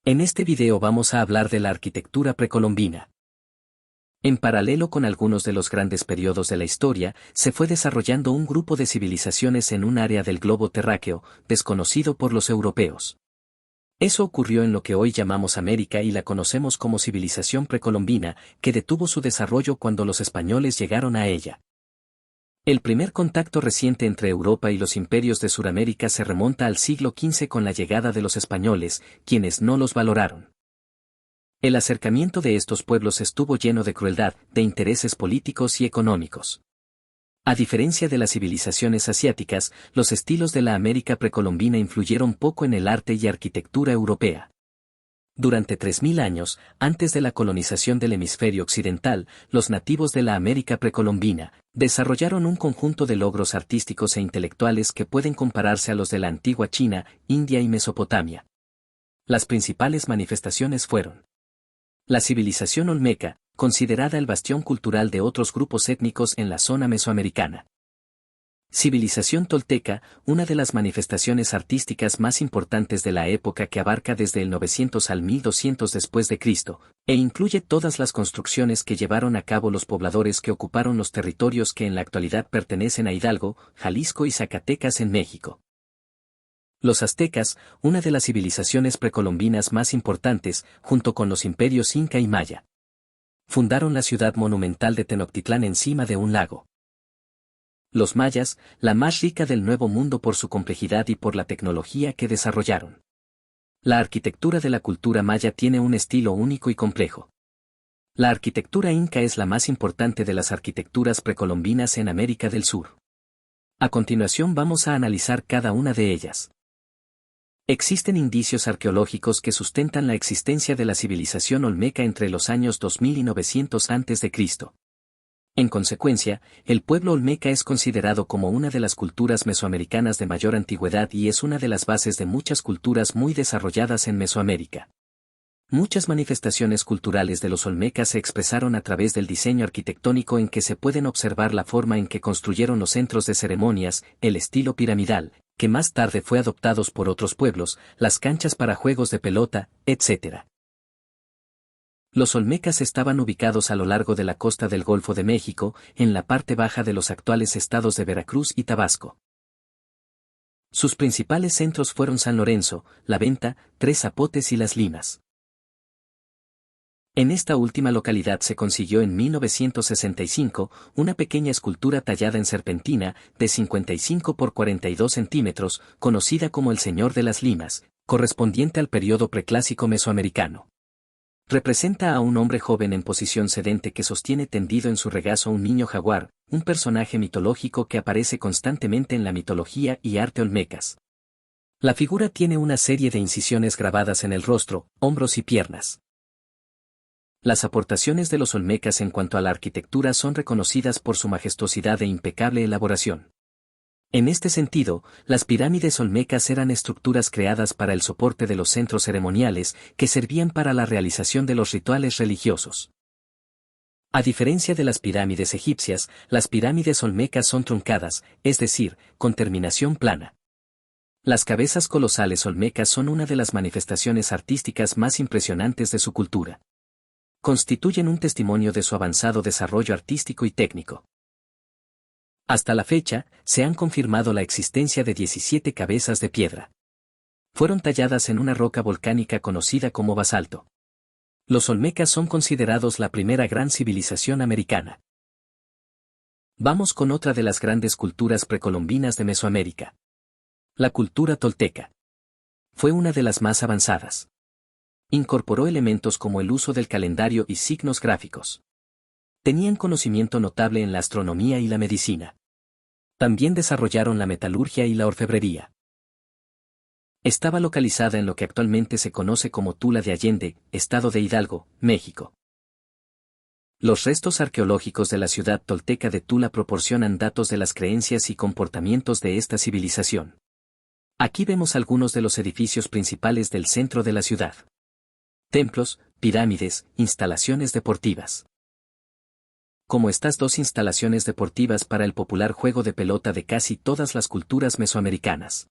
En este video vamos a hablar de la arquitectura precolombina. En paralelo con algunos de los grandes periodos de la historia, se fue desarrollando un grupo de civilizaciones en un área del globo terráqueo, desconocido por los europeos. Eso ocurrió en lo que hoy llamamos América y la conocemos como civilización precolombina, que detuvo su desarrollo cuando los españoles llegaron a ella. El primer contacto reciente entre Europa y los imperios de Suramérica se remonta al siglo XV con la llegada de los españoles, quienes no los valoraron. El acercamiento de estos pueblos estuvo lleno de crueldad, de intereses políticos y económicos. A diferencia de las civilizaciones asiáticas, los estilos de la América precolombina influyeron poco en el arte y arquitectura europea. Durante 3000 años, antes de la colonización del hemisferio occidental, los nativos de la América precolombina desarrollaron un conjunto de logros artísticos e intelectuales que pueden compararse a los de la antigua China, India y Mesopotamia. Las principales manifestaciones fueron la civilización olmeca, considerada el bastión cultural de otros grupos étnicos en la zona mesoamericana. Civilización tolteca, una de las manifestaciones artísticas más importantes de la época que abarca desde el 900 al 1200 después de Cristo, e incluye todas las construcciones que llevaron a cabo los pobladores que ocuparon los territorios que en la actualidad pertenecen a Hidalgo, Jalisco y Zacatecas en México. Los aztecas, una de las civilizaciones precolombinas más importantes, junto con los imperios Inca y Maya. Fundaron la ciudad monumental de Tenochtitlán encima de un lago. Los mayas, la más rica del Nuevo Mundo por su complejidad y por la tecnología que desarrollaron. La arquitectura de la cultura maya tiene un estilo único y complejo. La arquitectura inca es la más importante de las arquitecturas precolombinas en América del Sur. A continuación vamos a analizar cada una de ellas. Existen indicios arqueológicos que sustentan la existencia de la civilización olmeca entre los años 2000 y 900 a.C. En consecuencia, el pueblo olmeca es considerado como una de las culturas mesoamericanas de mayor antigüedad y es una de las bases de muchas culturas muy desarrolladas en Mesoamérica. Muchas manifestaciones culturales de los olmecas se expresaron a través del diseño arquitectónico en que se pueden observar la forma en que construyeron los centros de ceremonias, el estilo piramidal, que más tarde fue adoptados por otros pueblos, las canchas para juegos de pelota, etc. Los olmecas estaban ubicados a lo largo de la costa del Golfo de México, en la parte baja de los actuales estados de Veracruz y Tabasco. Sus principales centros fueron San Lorenzo, La Venta, Tres Zapotes y Las Limas. En esta última localidad se consiguió en 1965 una pequeña escultura tallada en serpentina, de 55 por 42 centímetros, conocida como el Señor de las Limas, correspondiente al periodo preclásico mesoamericano. Representa a un hombre joven en posición sedente que sostiene tendido en su regazo un niño jaguar, un personaje mitológico que aparece constantemente en la mitología y arte olmecas. La figura tiene una serie de incisiones grabadas en el rostro, hombros y piernas. Las aportaciones de los olmecas en cuanto a la arquitectura son reconocidas por su majestuosidad e impecable elaboración. En este sentido, las pirámides olmecas eran estructuras creadas para el soporte de los centros ceremoniales que servían para la realización de los rituales religiosos. A diferencia de las pirámides egipcias, las pirámides olmecas son truncadas, es decir, con terminación plana. Las cabezas colosales olmecas son una de las manifestaciones artísticas más impresionantes de su cultura. Constituyen un testimonio de su avanzado desarrollo artístico y técnico. Hasta la fecha, se han confirmado la existencia de 17 cabezas de piedra. Fueron talladas en una roca volcánica conocida como basalto. Los olmecas son considerados la primera gran civilización americana. Vamos con otra de las grandes culturas precolombinas de Mesoamérica. La cultura tolteca. Fue una de las más avanzadas. Incorporó elementos como el uso del calendario y signos gráficos. Tenían conocimiento notable en la astronomía y la medicina. También desarrollaron la metalurgia y la orfebrería. Estaba localizada en lo que actualmente se conoce como Tula de Allende, estado de Hidalgo, México. Los restos arqueológicos de la ciudad tolteca de Tula proporcionan datos de las creencias y comportamientos de esta civilización. Aquí vemos algunos de los edificios principales del centro de la ciudad. Templos, pirámides, instalaciones deportivas. Como estas dos instalaciones deportivas para el popular juego de pelota de casi todas las culturas mesoamericanas.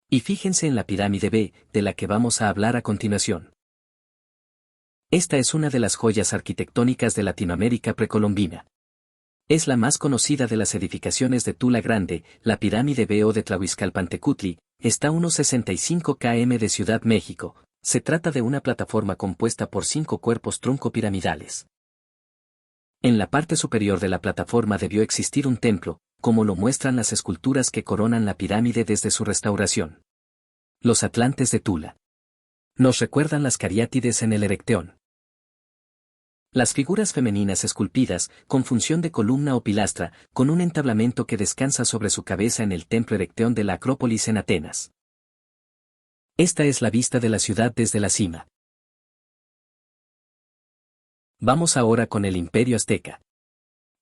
Y fíjense en la pirámide B, de la que vamos a hablar a continuación. Esta es una de las joyas arquitectónicas de Latinoamérica precolombina. Es la más conocida de las edificaciones de Tula Grande, la pirámide B o de Tlahuizcalpantecutli, está a unos 65 km de Ciudad México. Se trata de una plataforma compuesta por 5 cuerpos tronco piramidales. En la parte superior de la plataforma debió existir un templo, como lo muestran las esculturas que coronan la pirámide desde su restauración. Los atlantes de Tula. Nos recuerdan las cariátides en el Erecteón. Las figuras femeninas esculpidas, con función de columna o pilastra, con un entablamento que descansa sobre su cabeza en el templo Erecteón de la Acrópolis en Atenas. Esta es la vista de la ciudad desde la cima. Vamos ahora con el Imperio Azteca.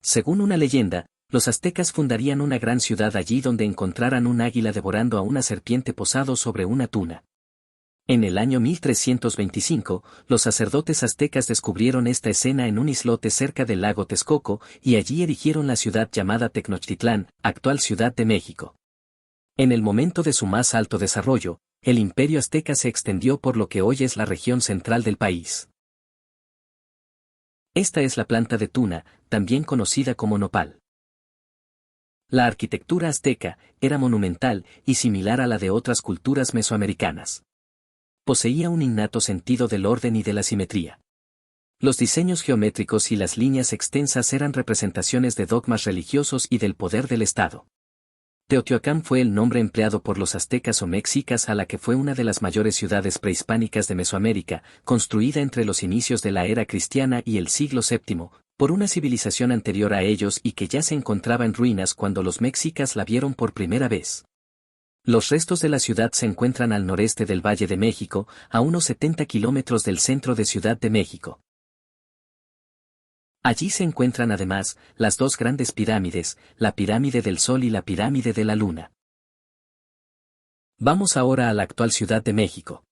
Según una leyenda, los aztecas fundarían una gran ciudad allí donde encontraran un águila devorando a una serpiente posado sobre una tuna. En el año 1325, los sacerdotes aztecas descubrieron esta escena en un islote cerca del lago Texcoco, y allí erigieron la ciudad llamada Tenochtitlán, actual Ciudad de México. En el momento de su más alto desarrollo, el imperio azteca se extendió por lo que hoy es la región central del país. Esta es la planta de tuna, también conocida como nopal. La arquitectura azteca era monumental y similar a la de otras culturas mesoamericanas. Poseía un innato sentido del orden y de la simetría. Los diseños geométricos y las líneas extensas eran representaciones de dogmas religiosos y del poder del Estado. Teotihuacán fue el nombre empleado por los aztecas o mexicas a la que fue una de las mayores ciudades prehispánicas de Mesoamérica, construida entre los inicios de la era cristiana y el siglo VII, por una civilización anterior a ellos y que ya se encontraba en ruinas cuando los mexicas la vieron por primera vez. Los restos de la ciudad se encuentran al noreste del Valle de México, a unos 70 kilómetros del centro de Ciudad de México. Allí se encuentran además las dos grandes pirámides, la pirámide del Sol y la pirámide de la Luna. Vamos ahora a la actual Ciudad de México.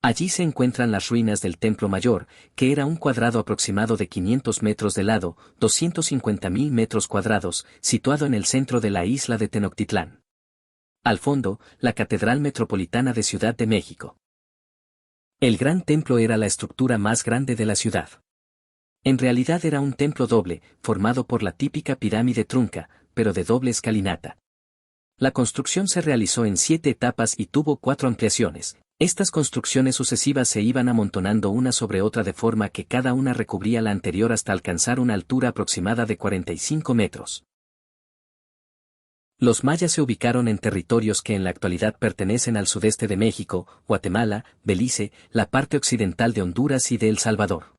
Allí se encuentran las ruinas del Templo Mayor, que era un cuadrado aproximado de 500 metros de lado, 250.000 metros cuadrados, situado en el centro de la isla de Tenochtitlán. Al fondo, la Catedral Metropolitana de Ciudad de México. El Gran Templo era la estructura más grande de la ciudad. En realidad era un templo doble, formado por la típica pirámide trunca, pero de doble escalinata. La construcción se realizó en 7 etapas y tuvo 4 ampliaciones. Estas construcciones sucesivas se iban amontonando una sobre otra de forma que cada una recubría la anterior hasta alcanzar una altura aproximada de 45 metros. Los mayas se ubicaron en territorios que en la actualidad pertenecen al sudeste de México, Guatemala, Belice, la parte occidental de Honduras y de El Salvador.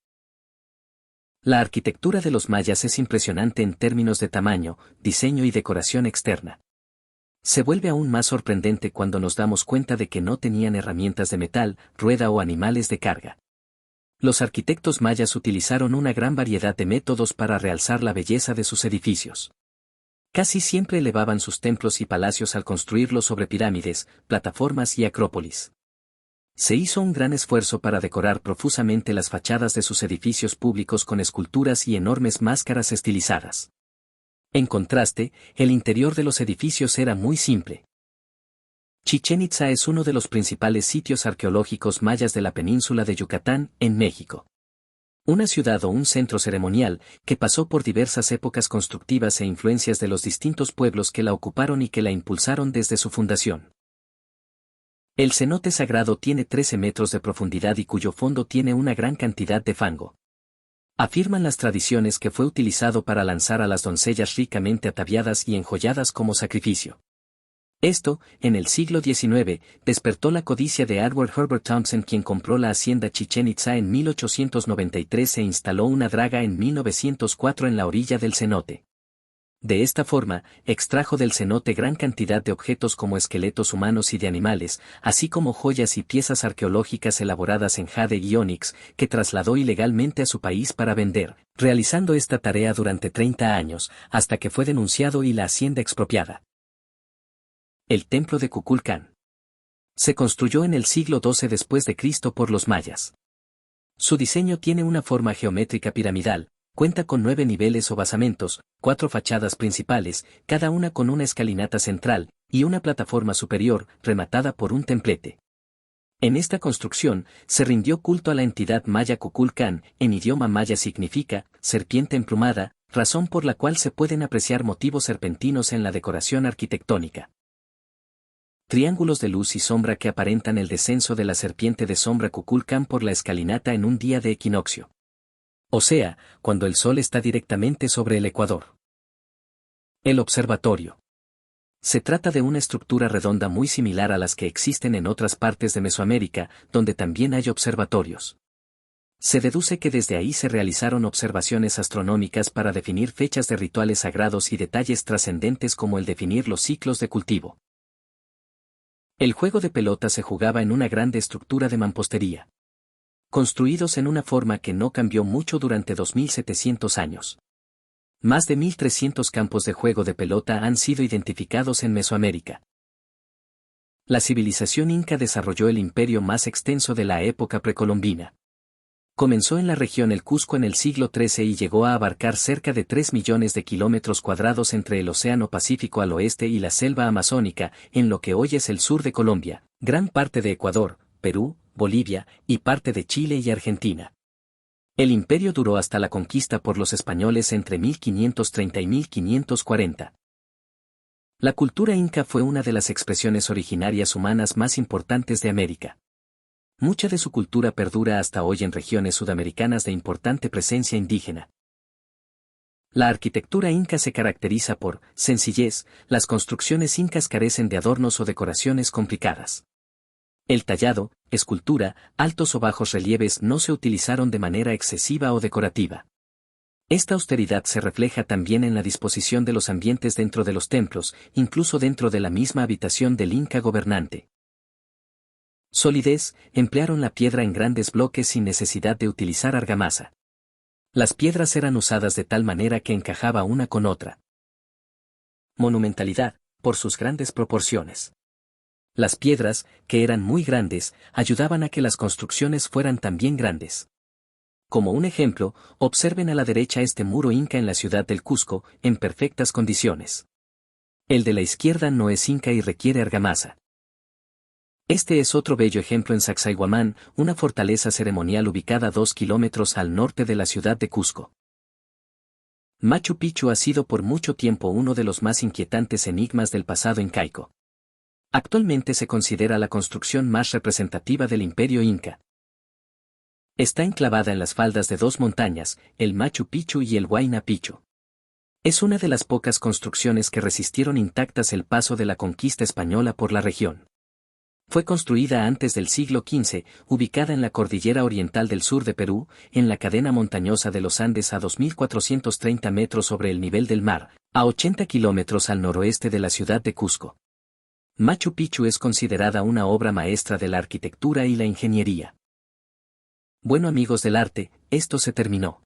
La arquitectura de los mayas es impresionante en términos de tamaño, diseño y decoración externa. Se vuelve aún más sorprendente cuando nos damos cuenta de que no tenían herramientas de metal, rueda o animales de carga. Los arquitectos mayas utilizaron una gran variedad de métodos para realzar la belleza de sus edificios. Casi siempre elevaban sus templos y palacios al construirlos sobre pirámides, plataformas y acrópolis. Se hizo un gran esfuerzo para decorar profusamente las fachadas de sus edificios públicos con esculturas y enormes máscaras estilizadas. En contraste, el interior de los edificios era muy simple. Chichén Itzá es uno de los principales sitios arqueológicos mayas de la península de Yucatán, en México. Una ciudad o un centro ceremonial que pasó por diversas épocas constructivas e influencias de los distintos pueblos que la ocuparon y que la impulsaron desde su fundación. El cenote sagrado tiene 13 metros de profundidad y cuyo fondo tiene una gran cantidad de fango. Afirman las tradiciones que fue utilizado para lanzar a las doncellas ricamente ataviadas y enjolladas como sacrificio. Esto, en el siglo XIX, despertó la codicia de Edward Herbert Townsend, quien compró la hacienda Chichén Itzá en 1893 e instaló una draga en 1904 en la orilla del cenote. De esta forma, extrajo del cenote gran cantidad de objetos como esqueletos humanos y de animales, así como joyas y piezas arqueológicas elaboradas en jade y ónix, que trasladó ilegalmente a su país para vender, realizando esta tarea durante 30 años, hasta que fue denunciado y la hacienda expropiada. El templo de Kukulcán. Se construyó en el siglo XII después de Cristo por los mayas. Su diseño tiene una forma geométrica piramidal, Cuenta con 9 niveles o basamentos, 4 fachadas principales, cada una con una escalinata central, y una plataforma superior, rematada por un templete. En esta construcción, se rindió culto a la entidad maya Kukulcán, en idioma maya significa, serpiente emplumada, razón por la cual se pueden apreciar motivos serpentinos en la decoración arquitectónica. Triángulos de luz y sombra que aparentan el descenso de la serpiente de sombra Kukulcán por la escalinata en un día de equinoccio. O sea, cuando el sol está directamente sobre el ecuador. El observatorio. Se trata de una estructura redonda muy similar a las que existen en otras partes de Mesoamérica, donde también hay observatorios. Se deduce que desde ahí se realizaron observaciones astronómicas para definir fechas de rituales sagrados y detalles trascendentes como el definir los ciclos de cultivo. El juego de pelota se jugaba en una grande estructura de mampostería, construidos en una forma que no cambió mucho durante 2700 años. Más de 1300 campos de juego de pelota han sido identificados en Mesoamérica. La civilización inca desarrolló el imperio más extenso de la época precolombina. Comenzó en la región El Cusco en el siglo XIII y llegó a abarcar cerca de 3 millones de kilómetros cuadrados entre el Océano Pacífico al oeste y la selva amazónica, en lo que hoy es el sur de Colombia, gran parte de Ecuador, Perú, Bolivia, y parte de Chile y Argentina. El imperio duró hasta la conquista por los españoles entre 1530 y 1540. La cultura inca fue una de las expresiones originarias humanas más importantes de América. Mucha de su cultura perdura hasta hoy en regiones sudamericanas de importante presencia indígena. La arquitectura inca se caracteriza por sencillez, las construcciones incas carecen de adornos o decoraciones complicadas. El tallado, escultura, altos o bajos relieves no se utilizaron de manera excesiva o decorativa. Esta austeridad se refleja también en la disposición de los ambientes dentro de los templos, incluso dentro de la misma habitación del Inca gobernante. Solidez, emplearon la piedra en grandes bloques sin necesidad de utilizar argamasa. Las piedras eran usadas de tal manera que encajaba una con otra. Monumentalidad, por sus grandes proporciones. Las piedras, que eran muy grandes, ayudaban a que las construcciones fueran también grandes. Como un ejemplo, observen a la derecha este muro inca en la ciudad del Cusco, en perfectas condiciones. El de la izquierda no es inca y requiere argamasa. Este es otro bello ejemplo en Sacsayhuamán, una fortaleza ceremonial ubicada a 2 kilómetros al norte de la ciudad de Cusco. Machu Picchu ha sido por mucho tiempo uno de los más inquietantes enigmas del pasado incaico. Actualmente se considera la construcción más representativa del imperio inca. Está enclavada en las faldas de 2 montañas, el Machu Picchu y el Huayna Picchu. Es una de las pocas construcciones que resistieron intactas el paso de la conquista española por la región. Fue construida antes del siglo XV, ubicada en la cordillera oriental del sur de Perú, en la cadena montañosa de los Andes a 2430 metros sobre el nivel del mar, a 80 kilómetros al noroeste de la ciudad de Cusco. Machu Picchu es considerada una obra maestra de la arquitectura y la ingeniería. Bueno amigos del arte, esto se terminó.